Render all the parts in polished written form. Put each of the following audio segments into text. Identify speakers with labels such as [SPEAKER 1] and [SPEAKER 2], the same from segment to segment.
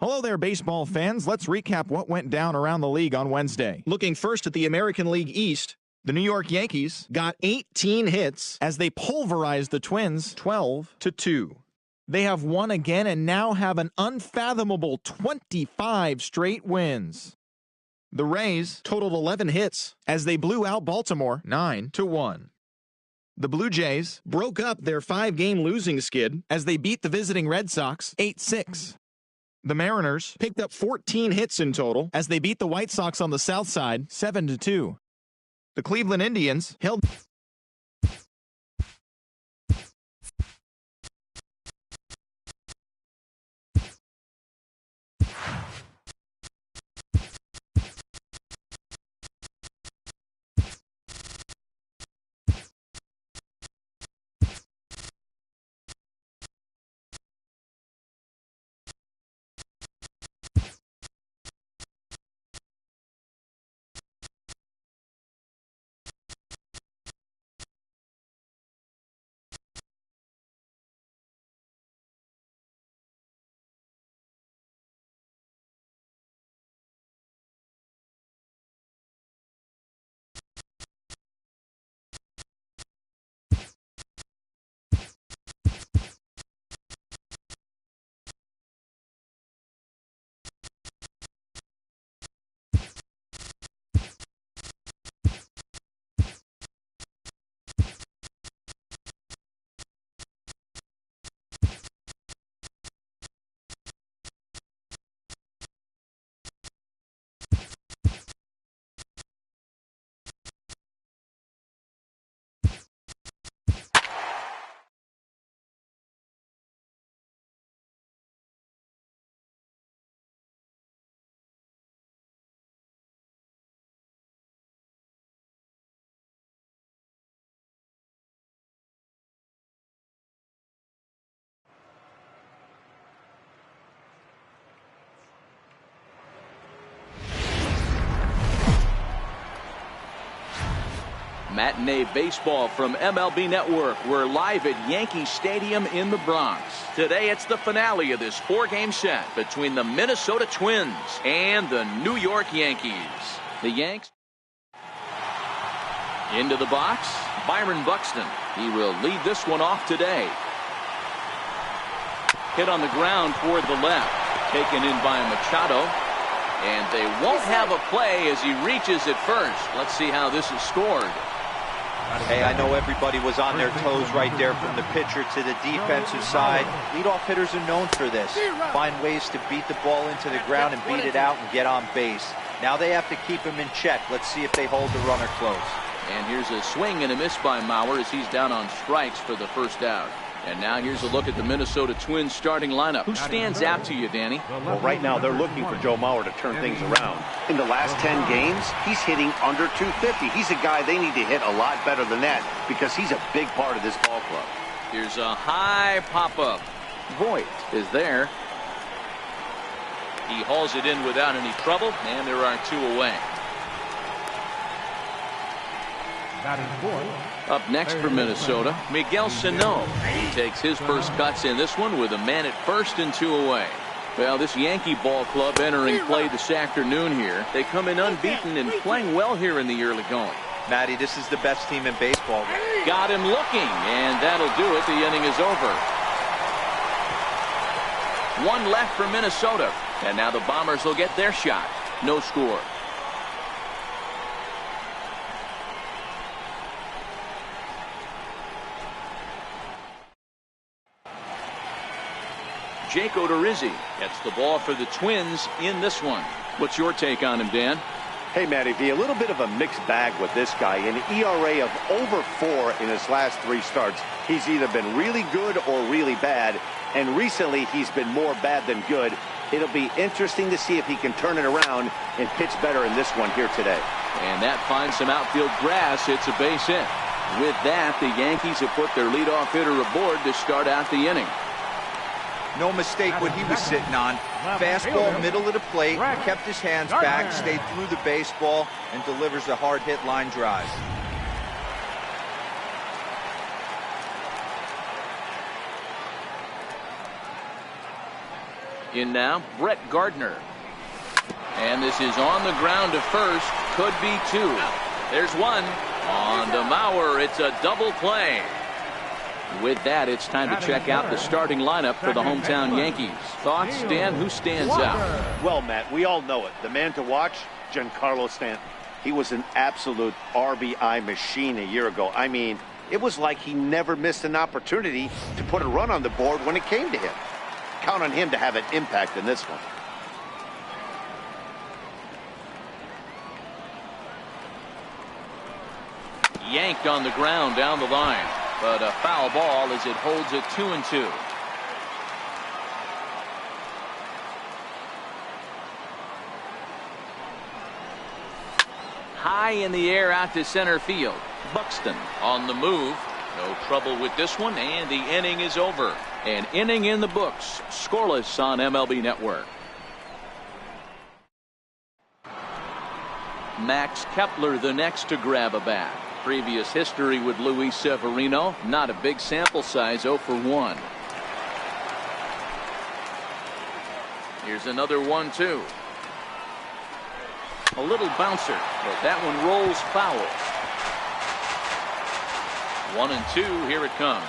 [SPEAKER 1] Hello there, baseball fans. Let's recap what went down around the league on Wednesday. Looking first at the American League East, the New York Yankees got 18 hits as they pulverized the Twins 12-2. They have won again and now have an unfathomable 25 straight wins. The Rays totaled 11 hits as they blew out Baltimore 9-1. The Blue Jays broke up their 5-game losing skid as they beat the visiting Red Sox 8-6. The Mariners picked up 14 hits in total as they beat the White Sox on the South Side 7-2. The Cleveland Indians held
[SPEAKER 2] Matinee baseball from MLB Network. We're live at Yankee Stadium in the Bronx. Today it's the finale of this 4-game set between the Minnesota Twins and the New York Yankees. The Yanks into the box. Byron Buxton. He will lead this one off today. Hit on the ground toward the left. Taken in by Machado. And they won't have a play as he reaches at first. Let's see how this is scored.
[SPEAKER 3] Hey, I know everybody was on their toes right there from the pitcher to the defensive side. Leadoff hitters are known for this. Find ways to beat the ball into the ground and beat it out and get on base. Now they have to keep him in check. Let's see if they hold the runner close.
[SPEAKER 2] And here's a swing and a miss by Mauer as he's down on strikes for the first out. And now here's a look at the Minnesota Twins starting lineup. Who stands out to you, Danny?
[SPEAKER 4] Well, right now they're looking for Joe Mauer to turn things around. In the last 10 games, he's hitting under 250. He's a guy they need to hit a lot better than that because he's a big part of this ball club.
[SPEAKER 2] Here's a high pop-up. Voigt is there. He hauls it in without any trouble, and there are 2 away. Up next for Minnesota, Miguel Sano. He takes his first cuts in this one with a man at first and 2 away. Well, this Yankee ball club entering play this afternoon here. They come in unbeaten and playing well here in the early going.
[SPEAKER 3] Matty, this is the best team in baseball.
[SPEAKER 2] Got him looking, and that'll do it. The inning is over. 1 left for Minnesota, and now the Bombers will get their shot. No score. Jake Odorizzi gets the ball for the Twins in this one. What's your take on him, Dan?
[SPEAKER 4] Hey, Matty V, a little bit of a mixed bag with this guy. An ERA of over 4 in his last 3 starts. He's either been really good or really bad, and recently he's been more bad than good. It'll be interesting to see if he can turn it around and pitch better in this one here today.
[SPEAKER 2] And that finds some outfield grass. It's a base hit. With that, the Yankees have put their leadoff hitter aboard to start out the inning.
[SPEAKER 3] No mistake what he was sitting on. Fastball middle of the plate, kept his hands back, stayed through the baseball, and delivers a hard hit line drive.
[SPEAKER 2] In now, Brett Gardner. And this is on the ground to first. Could be two. There's one. On to Mauer. It's a double play. With that, it's time to check out the starting lineup for the hometown Yankees. Thoughts, Dan? Who stands out?
[SPEAKER 4] Well, Matt, we all know it. The man to watch, Giancarlo Stanton. He was an absolute RBI machine a year ago. I mean, it was like he never missed an opportunity to put a run on the board when it came to him. Count on him to have an impact in this one.
[SPEAKER 2] Yanked on the ground down the line. But a foul ball as it holds it 2-2. High in the air out to center field. Buxton on the move. No trouble with this one, and the inning is over. An inning in the books. Scoreless on MLB Network. Max Kepler the next to grab a bat. Previous history with Luis Severino. Not a big sample size, 0 for 1. Here's another 1-2. A little bouncer, but that one rolls foul. 1-2, here it comes.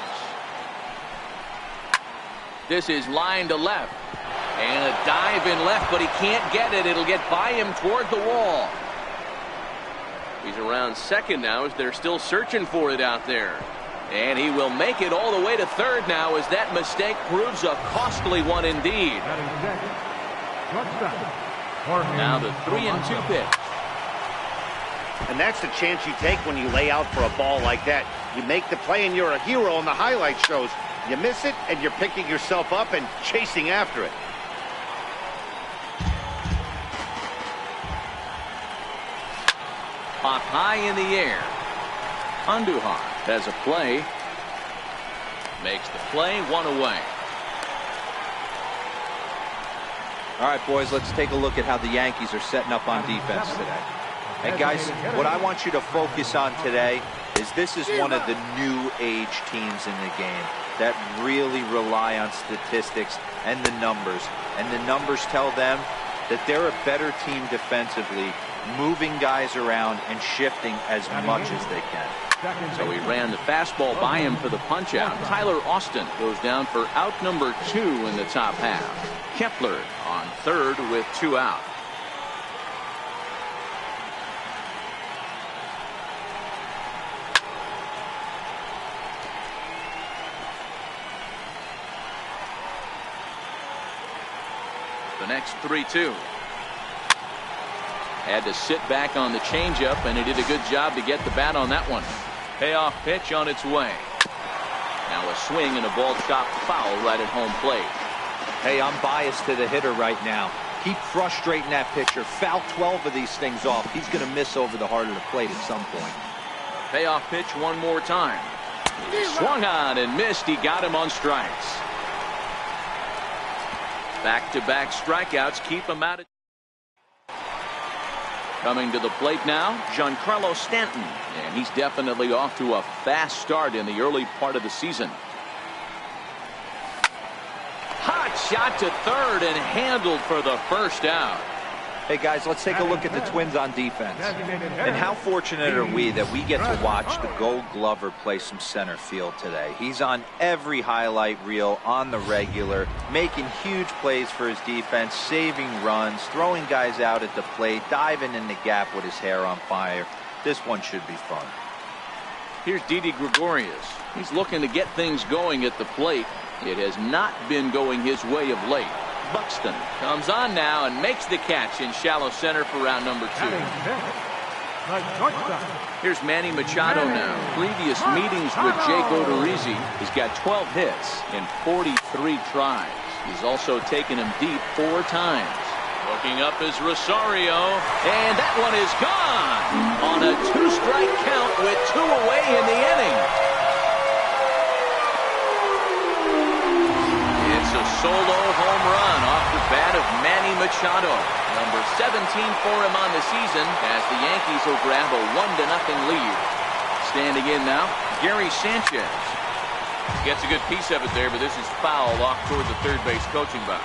[SPEAKER 2] This is line to left. And a dive in left, but he can't get it. It'll get by him toward the wall. He's around second now as they're still searching for it out there. And he will make it all the way to third now as that mistake proves a costly one indeed. Now the 3-2 pitch.
[SPEAKER 4] And that's the chance you take when you lay out for a ball like that. You make the play and you're a hero on the highlight shows. You miss it and you're picking yourself up and chasing after it.
[SPEAKER 2] Popped high in the air. Andujar has a play. Makes the play, 1 away.
[SPEAKER 3] All right, boys, let's take a look at how the Yankees are setting up on defense today. And guys, what I want you to focus on today is this is one of the new age teams in the game that really rely on statistics and the numbers. And the numbers tell them that they're a better team defensively, moving guys around and shifting as much as they can.
[SPEAKER 2] So he ran the fastball by him for the punch out. Tyler Austin goes down for out number 2 in the top half. Kepler on third with 2 out. The next 3-2. Had to sit back on the changeup, and he did a good job to get the bat on that one. Payoff pitch on its way. Now a swing and a ball chopped foul right at home plate.
[SPEAKER 3] Hey, I'm biased to the hitter right now. Keep frustrating that pitcher. Foul 12 of these things off. He's going to miss over the heart of the plate at some point.
[SPEAKER 2] Payoff pitch one more time. Swung on and missed. He got him on strikes. Back-to-back strikeouts keep him out. Coming to the plate now, Giancarlo Stanton. And he's definitely off to a fast start in the early part of the season. Hot shot to third and handled for the first out.
[SPEAKER 3] Hey guys, let's take a look at the Twins on defense. And how fortunate are we that we get to watch the Gold Glover play some center field today. He's on every highlight reel on the regular, making huge plays for his defense, saving runs, throwing guys out at the plate, diving in the gap with his hair on fire. This one should be fun.
[SPEAKER 2] Here's Didi Gregorius. He's looking to get things going at the plate. It has not been going his way of late. Buxton comes on now and makes the catch in shallow center for round number 2. Here's Manny Machado now. Previous meetings with Jake Odorizzi. He's got 12 hits in 43 tries. He's also taken him deep 4 times. Looking up is Rosario, and that one is gone on a 2-strike count with 2 away in the inning. It's a solo home run off the bat of Manny Machado. Number 17 for him on the season as the Yankees will grab a 1-0 lead. Standing in now, Gary Sanchez. Gets a good piece of it there, but this is foul off toward the third base coaching box.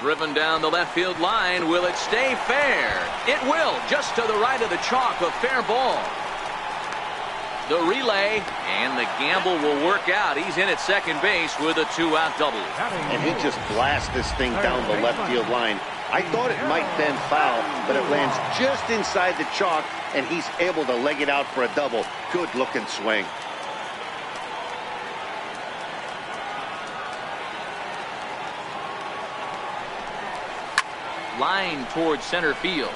[SPEAKER 2] Driven down the left field line. Will it stay fair? It will. Just to the right of the chalk. A fair ball. The relay and the gamble will work out. He's in at second base with a 2-out double.
[SPEAKER 4] And he just blasts this thing down the left field line. I thought it might bend foul, but it lands just inside the chalk, and he's able to leg it out for a double. Good looking swing.
[SPEAKER 2] Line towards center field.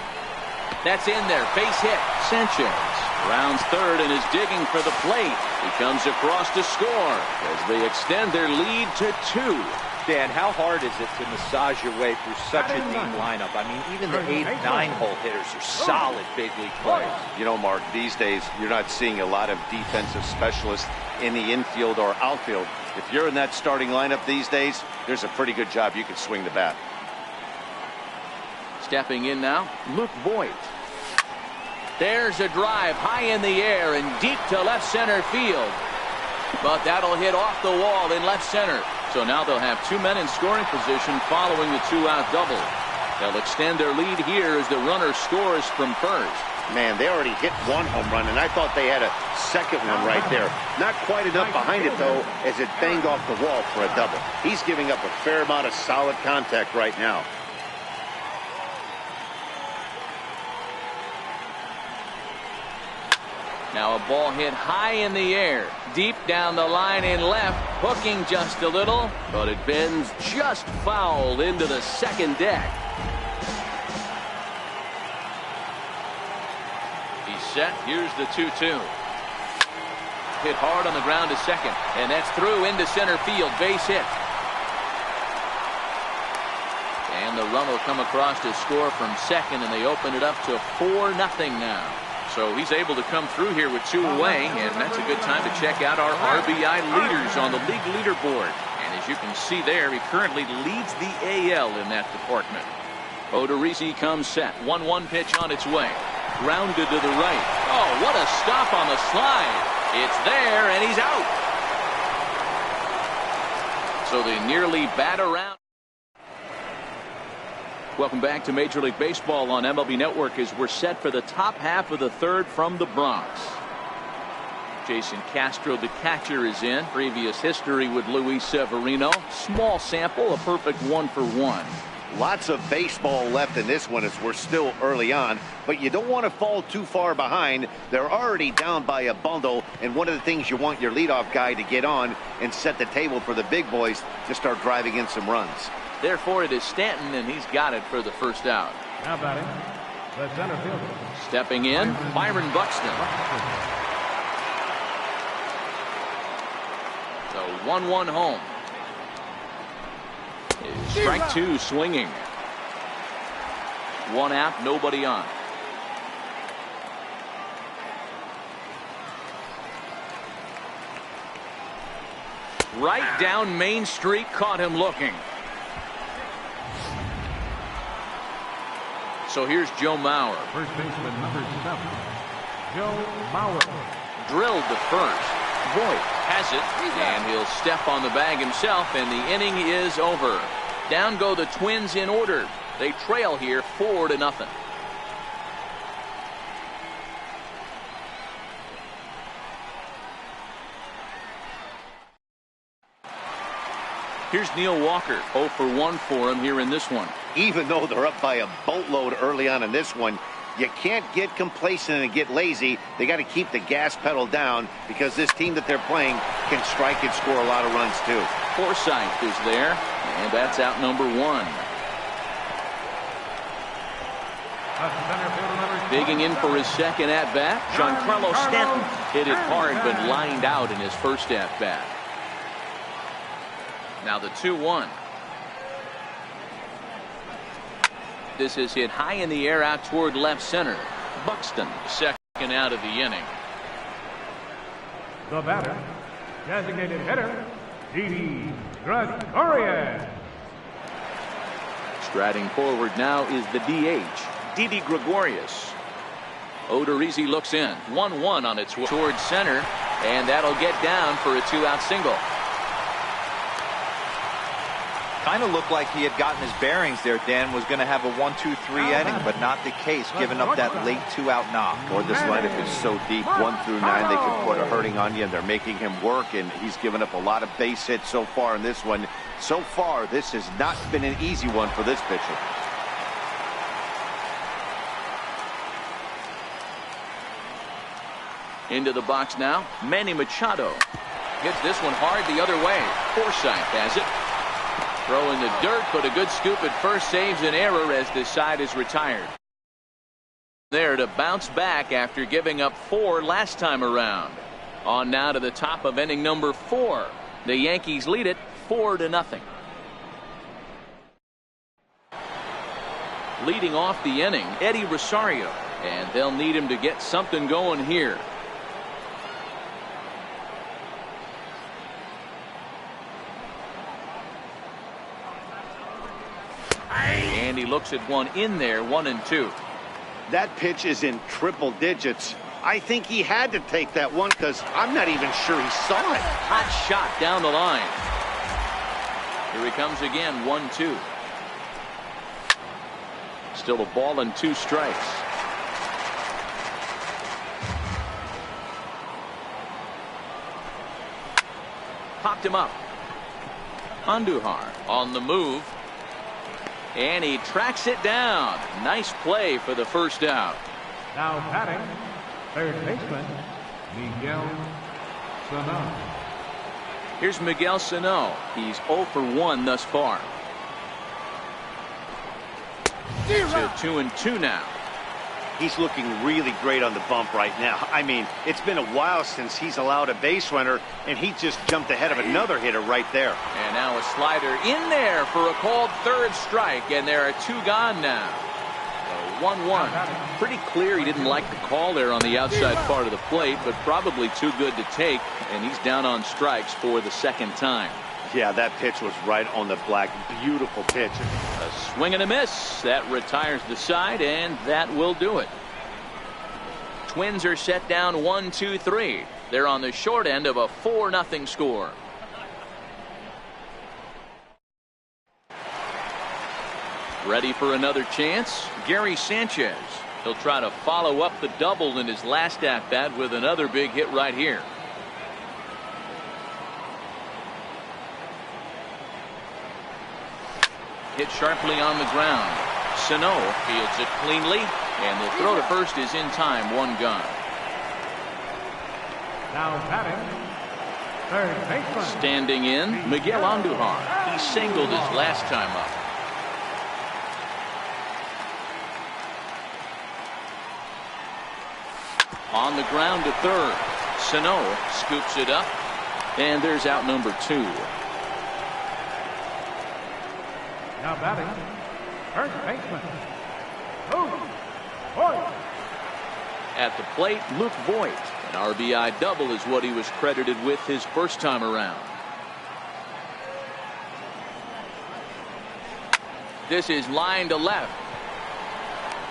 [SPEAKER 2] That's in there. Base hit. Sanchez rounds third and is digging for the plate. He comes across to score as they extend their lead to 2.
[SPEAKER 3] Dan, how hard is it to massage your way through such a deep lineup? I mean, even the 8, 9-hole hitters are solid big league players.
[SPEAKER 4] You know, Mark, these days you're not seeing a lot of defensive specialists in the infield or outfield. If you're in that starting lineup these days, there's a pretty good job you can swing the bat.
[SPEAKER 2] Stepping in now, Luke Voigt. There's a drive high in the air and deep to left center field. But that'll hit off the wall in left center. So now they'll have 2 men in scoring position following the 2-out double. They'll extend their lead here as the runner scores from first.
[SPEAKER 4] Man, they already hit 1 home run, and I thought they had a second one right there. Not quite enough behind it, though, as it banged off the wall for a double. He's giving up a fair amount of solid contact right now.
[SPEAKER 2] Now a ball hit high in the air, deep down the line in left, hooking just a little, but it bends just foul into the second deck. He's set. Here's the 2-2. Hit hard on the ground to second, and that's through into center field. Base hit. And the run will come across to score from second, and they open it up to 4-0 now. So he's able to come through here with 2 away, and that's a good time to check out our RBI leaders on the league leaderboard. And as you can see there, he currently leads the AL in that department. Odorizzi comes set. 1-1 pitch on its way. Grounded to the right. Oh, what a stop on the slide. It's there, and he's out. So they nearly bat around. Welcome back to Major League Baseball on MLB Network as we're set for the top half of the third from the Bronx. Jason Castro, the catcher, is in. Previous history with Luis Severino. Small sample, a perfect 1-for-1.
[SPEAKER 4] Lots of baseball left in this one as we're still early on, but you don't want to fall too far behind. They're already down by a bundle, and one of the things you want your leadoff guy to get on and set the table for the big boys to start driving in some runs.
[SPEAKER 2] Therefore, it is Stanton, and he's got it for the first out.
[SPEAKER 5] Now batting, the center fielder.
[SPEAKER 2] Stepping in, Byron Buxton. The 1-1 home. Strike 2 swinging. 1 out, nobody on. Right down Main Street, caught him looking. So here's Joe Mauer.
[SPEAKER 5] First baseman number 7, Joe Mauer.
[SPEAKER 2] Drilled to first. Voigt has it, and he'll step on the bag himself, and the inning is over. Down go the Twins in order. They trail here 4-0. Here's Neil Walker. 0-for-1 for him here in this one.
[SPEAKER 4] Even though they're up by a boatload early on in this one, you can't get complacent and get lazy. They got to keep the gas pedal down because this team that they're playing can strike and score a lot of runs too.
[SPEAKER 2] Forsythe is there, and that's out number 1. Digging in for his second at-bat, Giancarlo Stanton hit it hard but lined out in his first at-bat. Now the 2-1. This is hit high in the air out toward left center. Buxton, second out of the inning.
[SPEAKER 5] The batter, designated hitter, Didi Gregorius.
[SPEAKER 2] Striding forward now is the DH, Didi Gregorius. Odorizzi looks in. 1-1 on its way toward center, and that'll get down for a 2-out single.
[SPEAKER 3] Kind of looked like he had gotten his bearings there, Dan. Was going to have a 1-2-3 inning, but not the case, giving up that late 2-out knock.
[SPEAKER 4] Or this lineup is so deep, 1 through 9, they can put a hurting on you, and they're making him work, and he's given up a lot of base hits so far in this one. So far, this has not been an easy one for this pitcher.
[SPEAKER 2] Into the box now, Manny Machado. Hits this one hard the other way. Forsythe has it. Throw in the dirt, but a good scoop at first saves an error as this side is retired. There to bounce back after giving up 4 last time around. On now to the top of inning number 4. The Yankees lead it 4-0. Leading off the inning, Eddie Rosario, and they'll need him to get something going here. And he looks at one in there, 1-2.
[SPEAKER 4] That pitch is in triple digits. I think he had to take that one because I'm not even sure he saw it.
[SPEAKER 2] Hot shot down the line. Here he comes again, 1-2. Still a ball and 2 strikes. Popped him up. Andujar on the move. And he tracks it down. Nice play for the first out.
[SPEAKER 5] Now batting, third baseman, Miguel Sano.
[SPEAKER 2] Here's Miguel Sano. He's 0 for 1 thus far. To 2-2 now.
[SPEAKER 4] He's looking really great on the bump right now. I mean, it's been a while since he's allowed a base runner, and he just jumped ahead of another hitter right there.
[SPEAKER 2] And now a slider in there for a called third strike, and there are 2 gone now. So 1-1. Pretty clear he didn't like the call there on the outside part of the plate, but probably too good to take, and he's down on strikes for the second time.
[SPEAKER 4] Yeah, that pitch was right on the black. Beautiful pitch.
[SPEAKER 2] A swing and a miss. That retires the side, and that will do it. Twins are set down 1-2-3. They're on the short end of a 4-0 score. Ready for another chance? Gary Sanchez. He'll try to follow up the double in his last at-bat with another big hit right here. Hit sharply on the ground. Sano fields it cleanly, and the throw to first is in time. 1 gone.
[SPEAKER 5] Now batting, third baseman.
[SPEAKER 2] Standing in, Miguel Andujar. He singled his last time up. On the ground to third. Sano scoops it up, and there's out number 2.
[SPEAKER 5] Now batting, first baseman, Luke Voit.
[SPEAKER 2] At the plate, Luke Voit. An RBI double is what he was credited with his first time around. This is line to left.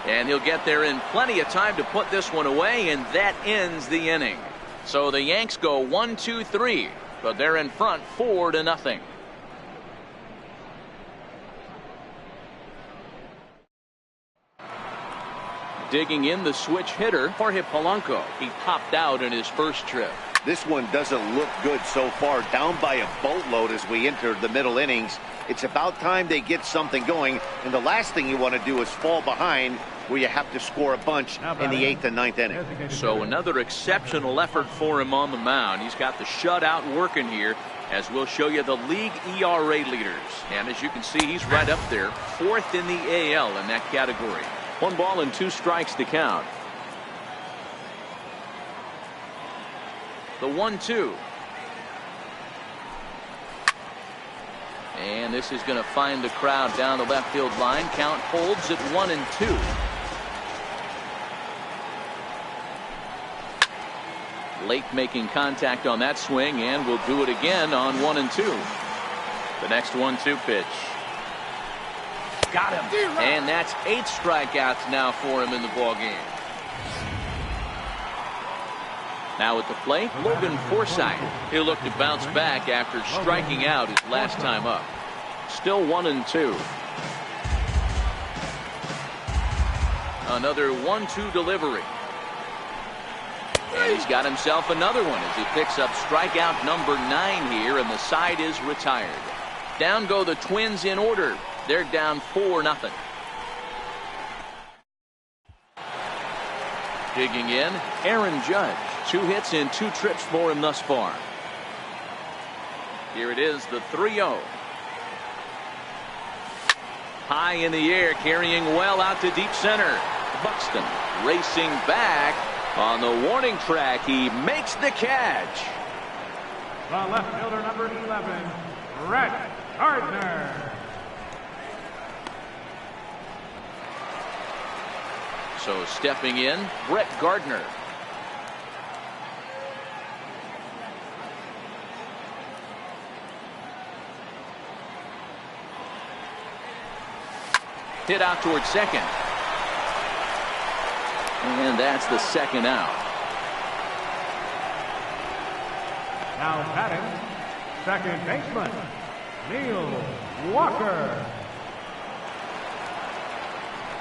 [SPEAKER 2] And he'll get there in plenty of time to put this one away, and that ends the inning. So the Yanks go 1-2-3, but they're in front 4-0. Digging in the switch hitter, Jorge Polanco. He popped out in his first trip.
[SPEAKER 4] This one doesn't look good so far. Down by a boatload as we enter the middle innings. It's about time they get something going, and the last thing you want to do is fall behind where you have to score a bunch in the 8th and 9th inning.
[SPEAKER 2] So another exceptional effort for him on the mound. He's got the shutout working here, as we'll show you the league ERA leaders. And as you can see, he's right up there, 4th in the AL in that category. 1 ball and 2 strikes to count. The 1-2. And this is going to find the crowd down the left field line. Count holds at 1-2. Lake making contact on that swing, and will do it again on 1-2. The next 1-2 pitch. Got him. And that's 8 strikeouts now for him in the ballgame. Now at the plate, Logan Forsythe. He'll look to bounce back after striking out his last time up. Still 1-2. Another 1-2 delivery. And he's got himself another one as he picks up strikeout number 9 here, and the side is retired. Down go the Twins in order. They're down 4-0. Digging in, Aaron Judge. 2 hits in 2 trips for him thus far. Here it is, the 3-0. High in the air, carrying well out to deep center. Buxton racing back on the warning track. He makes the catch.
[SPEAKER 5] The left fielder, number 11, Brett Gardner.
[SPEAKER 2] So stepping in, Brett Gardner. Hit out towards second. And that's the second out.
[SPEAKER 5] Now batting, second baseman, Neil Walker.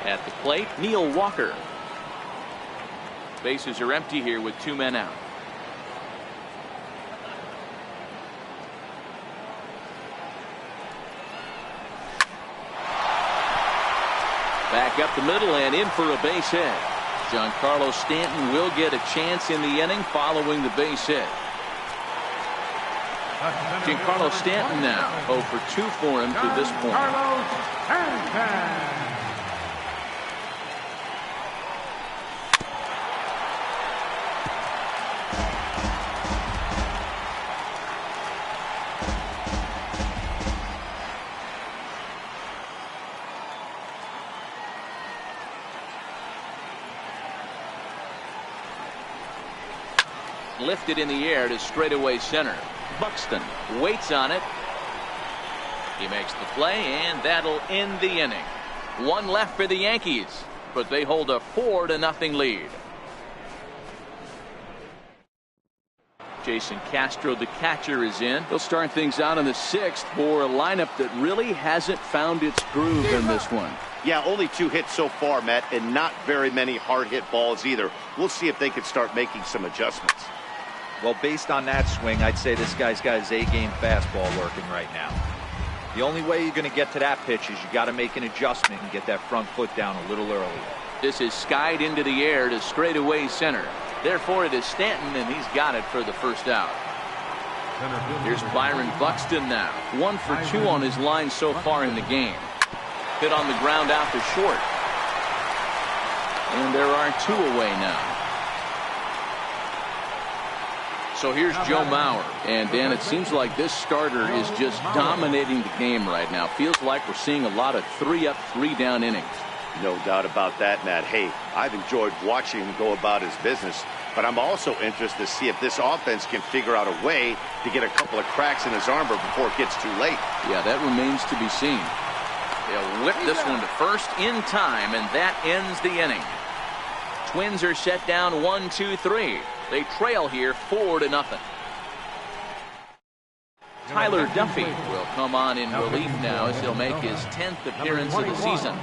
[SPEAKER 2] At the plate, Neil Walker. Bases are empty here with 2 men out. Back up the middle and in for a base hit. Giancarlo Stanton will get a chance in the inning following the base hit. Giancarlo Stanton now 0 for 2 for him to this point.
[SPEAKER 5] Giancarlo Stanton.
[SPEAKER 2] Lifted in the air to straightaway center. Buxton waits on it. He makes the play, and that'll end the inning. 1 left for the Yankees, but they hold a 4-0 lead. Jason Castro, the catcher, is in. They'll start things out in the 6th for a lineup that really hasn't found its groove in this one.
[SPEAKER 4] Yeah, only 2 hits so far, Matt, and not very many hard hit balls either. We'll see if they can start making some adjustments.
[SPEAKER 3] Well, based on that swing, I'd say this guy's got his A-game fastball working right now. The only way you're going to get to that pitch is you got to make an adjustment and get that front foot down a little earlier.
[SPEAKER 2] This is skied into the air to straightaway center. Therefore, it is Stanton, and he's got it for the first out. Here's Byron Buxton now. 1 for 2 on his line so far in the game. Hit on the ground out to short. And there are 2 away now. So here's Joe Mauer. And Dan, it seems like this starter is just dominating the game right now. Feels like we're seeing a lot of 3-up, 3-down innings.
[SPEAKER 4] No doubt about that, Matt. Hey, I've enjoyed watching him go about his business, but I'm also interested to see if this offense can figure out a way to get a couple of cracks in his armor before it gets too late.
[SPEAKER 2] Yeah, that remains to be seen. They'll whip this one to first in time, and that ends the inning. Twins are set down 1-2-3. They trail here 4-0. Tyler Duffy will come on in relief now as he'll make his 10th appearance of the season.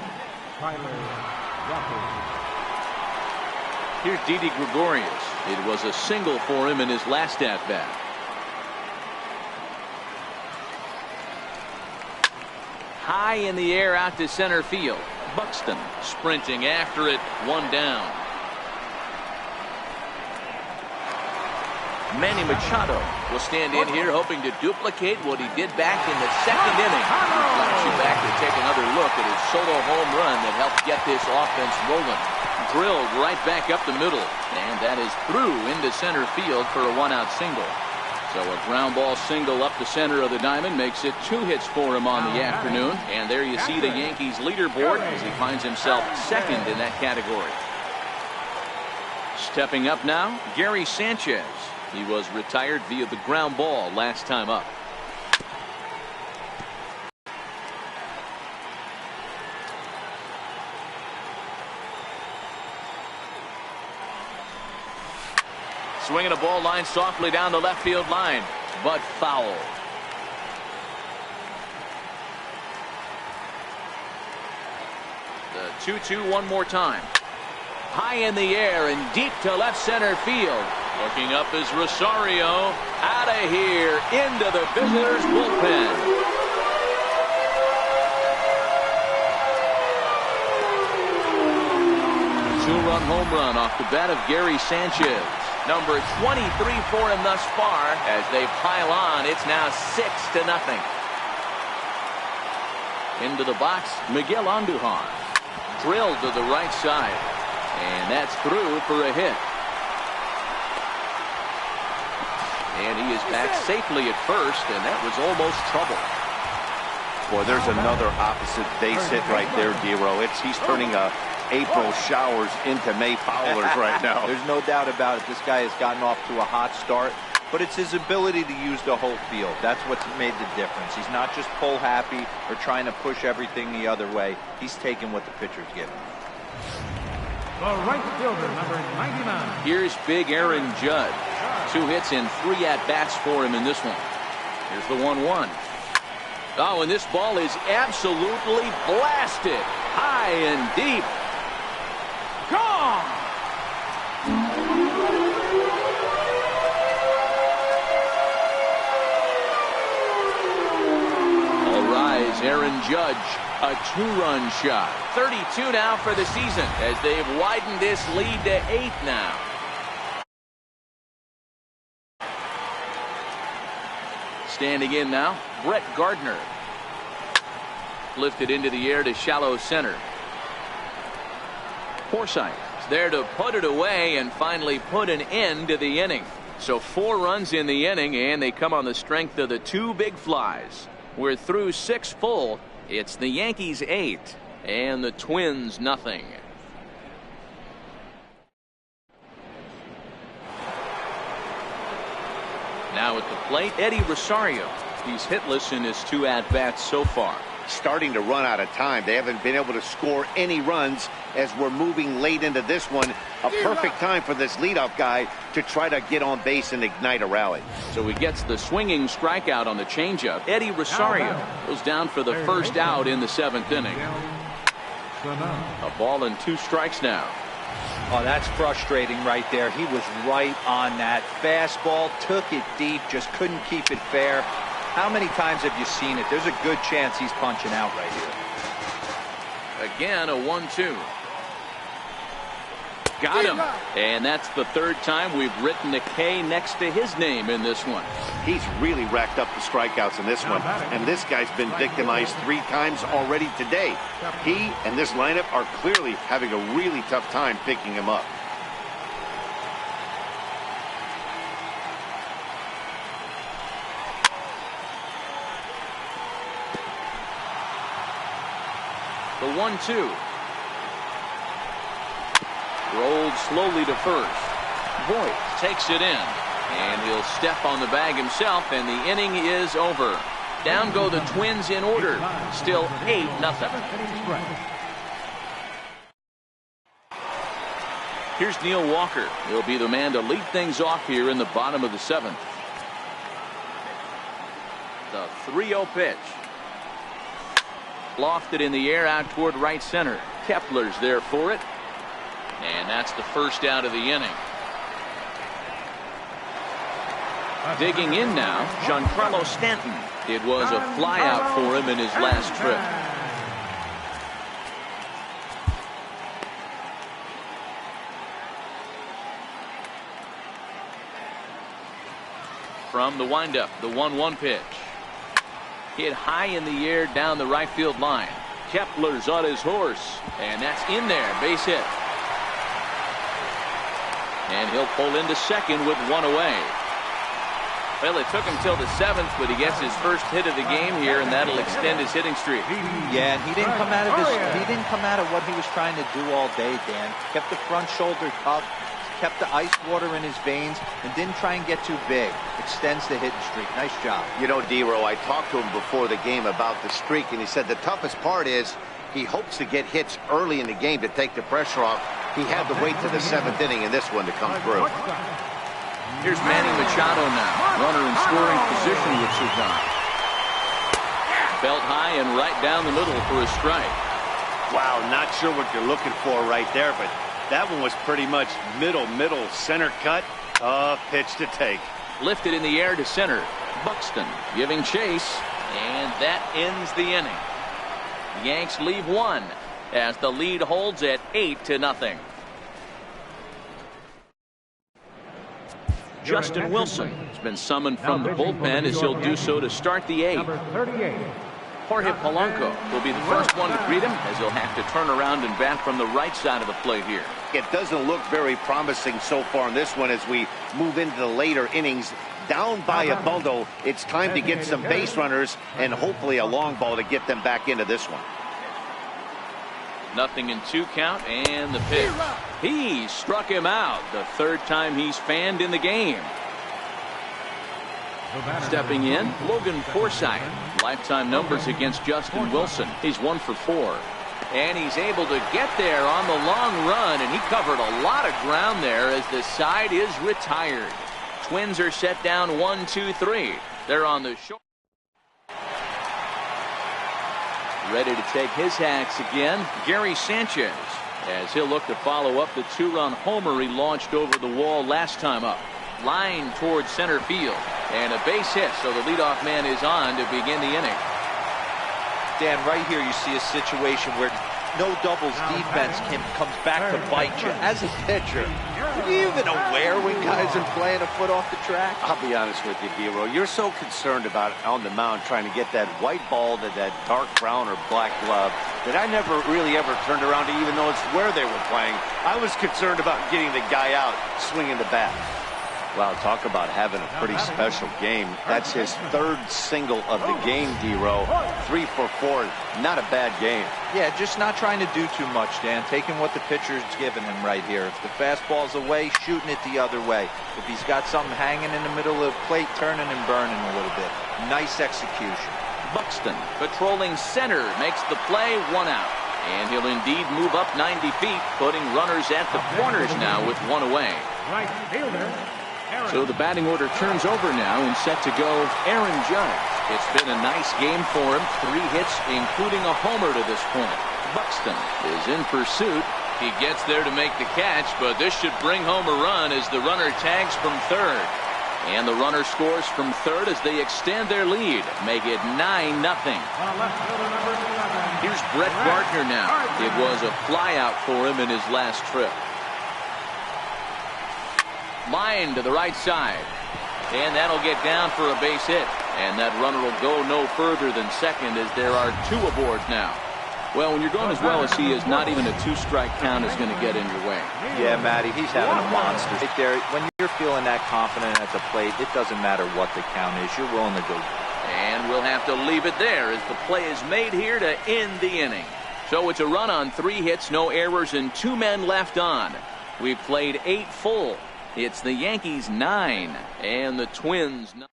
[SPEAKER 2] Here's Didi Gregorius. It was a single for him in his last at-bat. High in the air out to center field. Buxton sprinting after it, 1 down. Manny Machado will stand in here hoping to duplicate what he did back in the 2nd inning. He flies you back to take another look at his solo home run that helped get this offense rolling. Drilled right back up the middle, and that is through into center field for a 1-out single. So a ground ball single up the center of the diamond makes it 2 hits for him on the afternoon. And there you see the Yankees leaderboard as he finds himself 2nd in that category. Stepping up now, Gary Sanchez. He was retired via the ground ball last time up. Swinging a ball line softly down the left field line, but foul. The 2-2 one more time. High in the air and deep to left center field. Looking up is Rosario. Out of here into the visitors' bullpen. Two-run home run off the bat of Gary Sanchez. Number 23 for him thus far. As they pile on, it's now 6-0. Into the box, Miguel Andujar. Drilled to the right side. And that's through for a hit. And he is back safely at first, and that was almost trouble.
[SPEAKER 4] Boy, there's another opposite base hit right there, Dero. He's turning April showers into May powders right now.
[SPEAKER 3] There's no doubt about it. This guy has gotten off to a hot start, but it's his ability to use the whole field. That's what's made the difference. He's not just pull happy or trying to push everything the other way. He's taking what the pitcher's giving him.
[SPEAKER 5] The right fielder, number 99.
[SPEAKER 2] Here's big Aaron Judd. 2 hits and 3 at-bats for him in this one. Here's the 1-1. Oh, and this ball is absolutely blasted. High and deep. Gone! All rise, Aaron Judge. A 2-run shot. 32 now for the season as they've widened this lead to 8 now. Standing in now, Brett Gardner. Lifted into the air to shallow center. Forsythe is there to put it away and finally put an end to the inning. So 4 runs in the inning, and they come on the strength of the 2 big flies. We're through 6 full. It's the Yankees 8 and the Twins nothing. Now at the plate, Eddie Rosario. He's hitless in his 2 at-bats so far.
[SPEAKER 4] Starting to run out of time. They haven't been able to score any runs as we're moving late into this one. A perfect time for this leadoff guy to try to get on base and ignite a rally.
[SPEAKER 2] So he gets the swinging strikeout on the changeup. Eddie Rosario goes down for the first out in the 7th inning. A ball and 2 strikes now.
[SPEAKER 3] Oh, that's frustrating right there. He was right on that. Fastball, took it deep, just couldn't keep it fair. How many times have you seen it? There's a good chance he's punching out right here.
[SPEAKER 2] Again, a 1-2. Got him. And that's the 3rd time we've written a K next to his name in this one.
[SPEAKER 4] He's really racked up the strikeouts in this one. And this guy's been victimized 3 times already today. He and this lineup are clearly having a really tough time picking him up.
[SPEAKER 2] The 1-2. Rolled slowly to first. Voit takes it in. And he'll step on the bag himself, and the inning is over. Down go the Twins in order. Still 8-0. Here's Neil Walker. He'll be the man to lead things off here in the bottom of the 7th. The 3-0 pitch. Lofted in the air out toward right center. Kepler's there for it. And that's the first out of the inning. Digging in now, Giancarlo Stanton. It was a flyout for him in his last trip. From the windup, the 1-1 pitch. Hit high in the air down the right field line. Kepler's on his horse, and that's in there, base hit. And he'll pull into second with 1 away. Well, it took him till the 7th, but he gets his first hit of the game here, and that'll extend his hitting streak.
[SPEAKER 3] Yeah, and he didn't come out of this. He didn't come out of what he was trying to do all day, Dan. Kept the front shoulder up, kept the ice water in his veins, and didn't try and get too big. Extends the hitting streak. Nice job.
[SPEAKER 4] You know, Dero, I talked to him before the game about the streak, and he said the toughest part is he hopes to get hits early in the game to take the pressure off. He had to wait to the 7th inning in this one to come through.
[SPEAKER 2] Here's Manny Machado now. Runner in scoring position with Sudan. Belt high and right down the middle for a strike.
[SPEAKER 4] Wow, not sure what you're looking for right there, but that one was pretty much middle, center cut. Pitch to take.
[SPEAKER 2] Lifted in the air to center. Buxton giving chase, and that ends the inning. The Yanks leave one as the lead holds at 8-0. Justin Wilson has been summoned from the bullpen as he'll do so to start the eighth.
[SPEAKER 5] Number 38.
[SPEAKER 2] Jorge Polanco will be the first one to greet him as he'll have to turn around and bat from the right side of the plate here.
[SPEAKER 4] It doesn't look very promising so far in this one as we move into the later innings. Down by a bundle, it's time to get some base runners and hopefully a long ball to get them back into this one.
[SPEAKER 2] 0-2 count, and the pitch. He struck him out, the third time he's fanned in the game. Stepping in, Logan Forsythe. Lifetime numbers against Justin Wilson. He's 1 for 4. And he's able to get there on the long run, and he covered a lot of ground there as the side is retired. Twins are set down 1-2-3. They're on the short. Ready to take his hacks again, Gary Sanchez, as he'll look to follow up the 2-run homer he launched over the wall last time up. Line towards center field, and a base hit, so the leadoff man is on to begin the inning.
[SPEAKER 3] Dan, right here you see a situation where no doubles defense comes back to bite you. As a pitcher, are you even aware when guys are playing a foot off the track?
[SPEAKER 4] I'll be honest with you, Dero. You're so concerned about on the mound trying to get that white ball to that dark brown or black glove that I never really ever turned around to even notice where they were playing. I was concerned about getting the guy out swinging the bat. Wow, talk about having a pretty special game. That's his third single of the game, Dero. 3 for 4. Not a bad game.
[SPEAKER 3] Yeah, just not trying to do too much, Dan. Taking what the pitcher's giving him right here. If the fastball's away, shooting it the other way. If he's got something hanging in the middle of the plate, turning and burning a little bit. Nice execution.
[SPEAKER 2] Buxton patrolling center makes the play, 1 out. And he'll indeed move up 90 feet, putting runners at the corners now with 1 away.
[SPEAKER 5] Right fielder.
[SPEAKER 2] So the batting order turns over now and set to go Aaron Judge. It's been a nice game for him. 3 hits, including a homer to this point. Buxton is in pursuit. He gets there to make the catch, but this should bring home a run as the runner tags from third. And the runner scores from third as they extend their lead, make it 9-0. Here's Brett Gardner now. It was a flyout for him in his last trip. Line to the right side, and that'll get down for a base hit, and that runner will go no further than second as there are 2 aboard now. Well, when you're going as well as he is, not even a 2-strike count is going to get in your way.
[SPEAKER 3] Yeah, Matty, he's having a monster right there. When you're feeling that confident at the plate, it doesn't matter what the count is, you're willing to go.
[SPEAKER 2] And we'll have to leave it there as the play is made here to end the inning. So it's a run on 3 hits, no errors, and 2 men left on. We've played 8 full. It's the Yankees 9 and the Twins 9.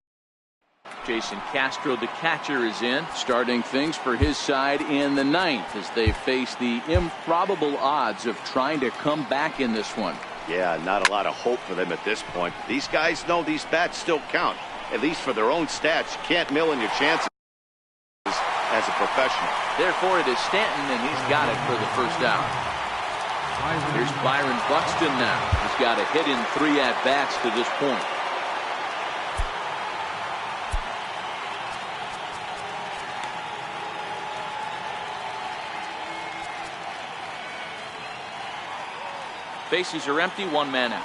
[SPEAKER 2] Jason Castro, the catcher, is in, starting things for his side in the 9th as they face the improbable odds of trying to come back in this one.
[SPEAKER 4] Yeah, not a lot of hope for them at this point. These guys know these bats still count, at least for their own stats. You can't mill in your chances as a professional.
[SPEAKER 2] Therefore, it is Stanton, and he's got it for the first out. Here's Byron Buxton now. He's got a hit in 3 at-bats to this point. Bases are empty, 1 man out.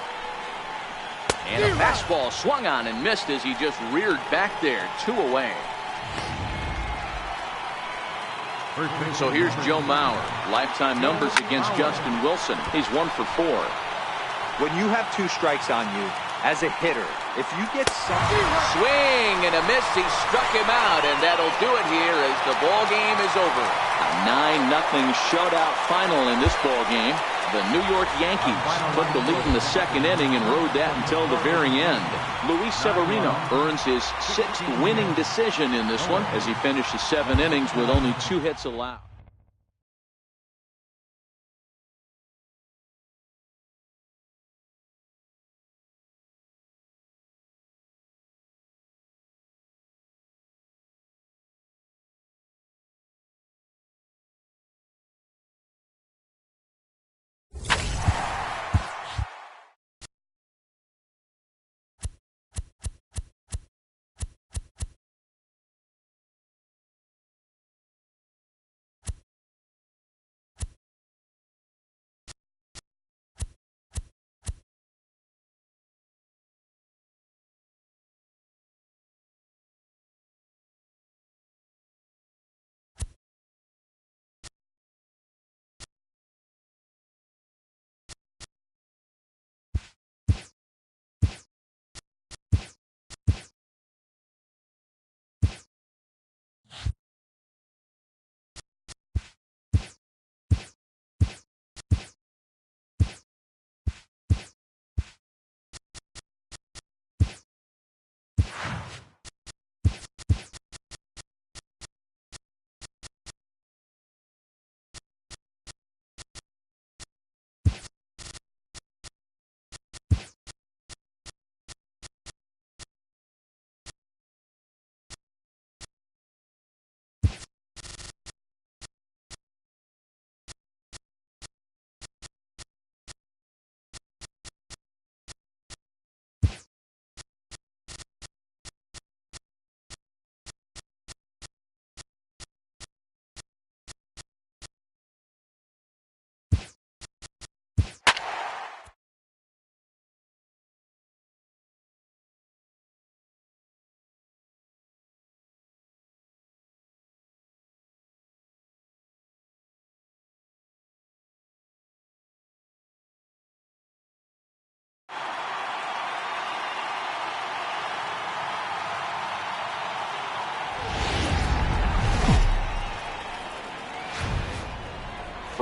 [SPEAKER 2] And a fastball swung on and missed as he just reared back there, 2 away. So here's Joe Mauer. Lifetime numbers against Justin Wilson. He's 1 for 4.
[SPEAKER 3] When you have 2 strikes on you, as a hitter, if you get something...
[SPEAKER 2] Swing and a miss. He struck him out, and that'll do it here as the ball game is over. A 9-0 shutout final in this ball game. The New York Yankees took the lead in the 2nd inning and rode that until the very end. Luis Severino earns his 6th winning decision in this one as he finishes 7 innings with only 2 hits allowed.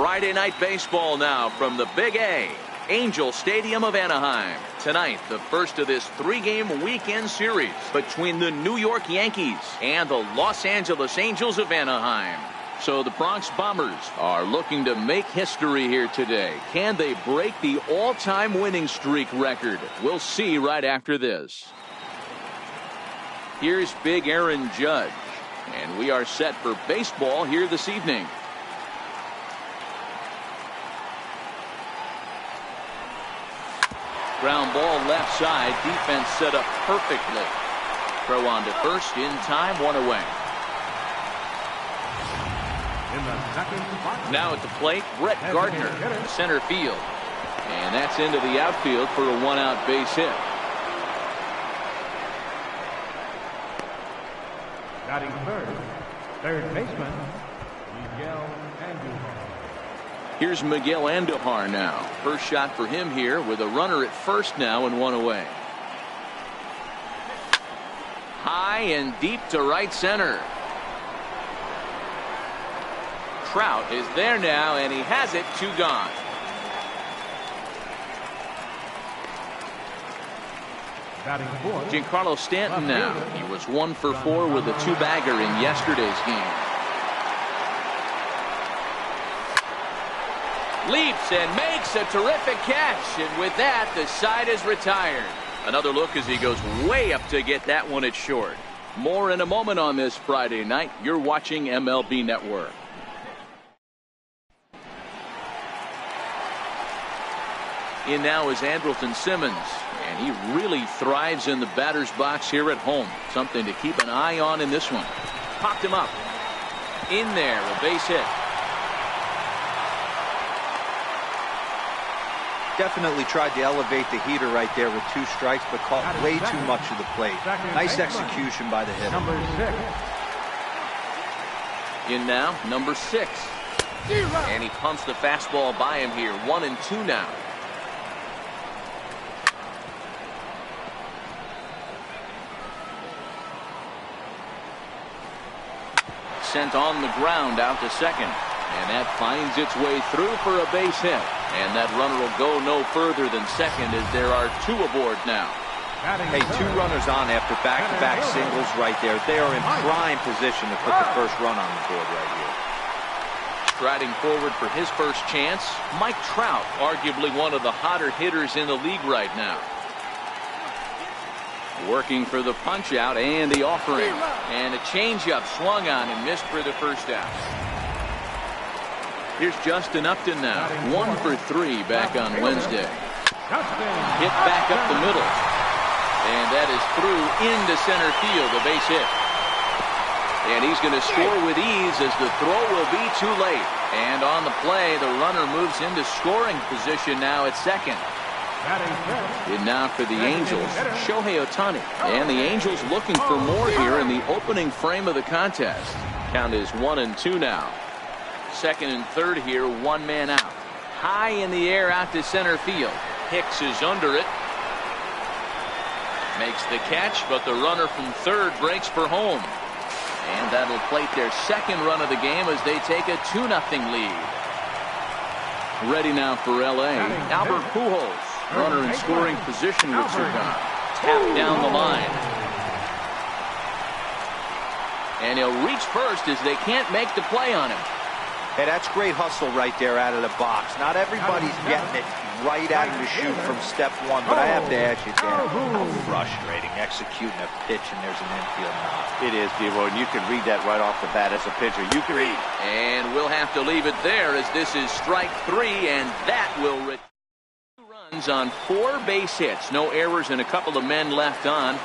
[SPEAKER 2] Friday night baseball now from the Big A, Angel Stadium of Anaheim. Tonight, the first of this 3-game weekend series between the New York Yankees and the Los Angeles Angels of Anaheim. So the Bronx Bombers are looking to make history here today. Can they break the all-time winning streak record? We'll see right after this. Here's Big Aaron Judge, and we are set for baseball here this evening. Ground ball left side. Defense set up perfectly. Throw on to first in time. 1 away. Now at the plate, Brett Gardner, center field. And that's into the outfield for a 1-out base hit.
[SPEAKER 5] Batting third baseman, Miguel Andujar.
[SPEAKER 2] Here's Miguel Andujar now. First shot for him here with a runner at first now and 1 away. High and deep to right center. Trout is there now, and he has it. 2 gone. Giancarlo Stanton now. He was 1 for 4 with a 2-bagger in yesterday's game. Leaps and makes a terrific catch, and with that, the side is retired. Another look as he goes way up to get that one at short. More in a moment on this Friday night. You're watching MLB Network. In now is Andrelton Simmons, and he really thrives in the batter's box here at home. Something to keep an eye on in this one. Popped him up. In there, a base hit.
[SPEAKER 3] Definitely tried to elevate the heater right there with 2 strikes, but caught way too much of the plate. Nice execution by the hitter.
[SPEAKER 2] In now, number 6. And he pumps the fastball by him here. 1-2 now. Sent on the ground out to second. And that finds its way through for a base hit. And that runner will go no further than second as there are 2 aboard now.
[SPEAKER 3] Hey, 2 runners on after back-to-back singles right there. They are in prime position to put the first run on the board right here.
[SPEAKER 2] Striding forward for his first chance, Mike Trout, arguably one of the hotter hitters in the league right now. Working for the punch-out and the offering. And a changeup swung on and missed for the first out. Here's Justin Upton now. 1 for 3 back on Wednesday. Hit back up the middle. And that is through into center field, a base hit. And he's going to score with ease as the throw will be too late. And on the play, the runner moves into scoring position now at second. And now for the Angels, Shohei Ohtani. And the Angels looking for more here in the opening frame of the contest. Count is 1-2 now. Second and third here, 1 man out. High in the air out to center field. Hicks is under it. Makes the catch, but the runner from third breaks for home. And that'll plate their second run of the game as they take a 2-0 lead. Ready now for L.A. Albert Pujols. Runner in scoring position with Zergon. Tap down the line. And he'll reach first as they can't make the play on him.
[SPEAKER 3] Hey, that's great hustle right there out of the box. Not everybody's getting it right out of the chute from step 1, but I have to ask you, Dan, how frustrating executing a pitch and there's an infield knock.
[SPEAKER 4] It is, Devo, and you can read that right off the bat as a pitcher. You can read.
[SPEAKER 2] And we'll have to leave it there as this is strike 3, and that will on 4 base hits. No errors and a couple of men left on.